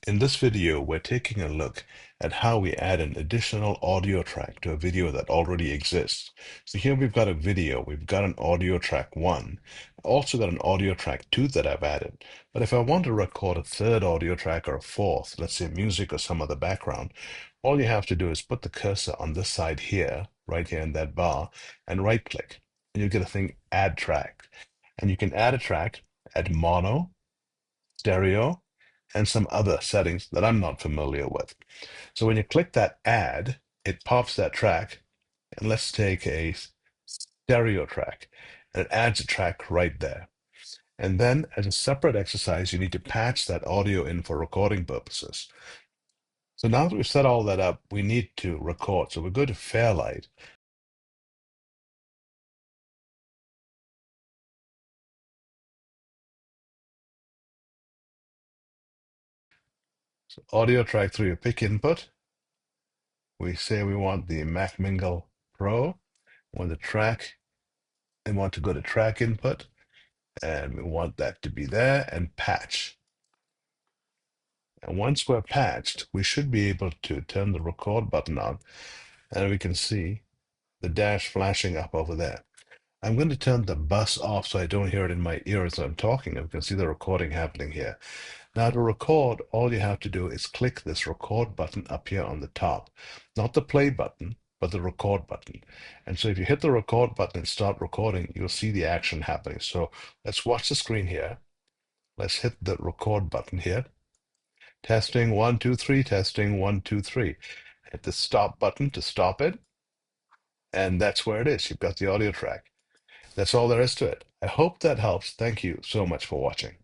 In this video, we're taking a look at how we add an additional audio track to a video that already exists. So here we've got a video, we've got an audio track 1, also got an audio track 2 that I've added. But if I want to record a third audio track or a fourth, let's say music or some other background, all you have to do is put the cursor on this side here, right here in that bar, and right click. And you get a thing, add track. And you can add a track, add mono, stereo, and some other settings that I'm not familiar with. So when you click that add, it pops that track, and let's take a stereo track, and it adds a track right there. And then as a separate exercise, you need to patch that audio in for recording purposes. So now that we've set all that up, we need to record. So we go to Fairlight. So audio track 3, you pick input. We say we want the Mac Mingle Pro, we want the track, and want to go to track input. And we want that to be there and patch. And once we're patched, we should be able to turn the record button on, and we can see the dash flashing up over there. I'm going to turn the bus off so I don't hear it in my ear as I'm talking, and we can see the recording happening here. Now to record, all you have to do is click this record button up here on the top. Not the play button, but the record button. And so if you hit the record button and start recording, you'll see the action happening. So let's watch the screen here. Let's hit the record button here. Testing 1, 2, 3, testing 1, 2, 3. Hit the stop button to stop it. And that's where it is. You've got the audio track. That's all there is to it. I hope that helps. Thank you so much for watching.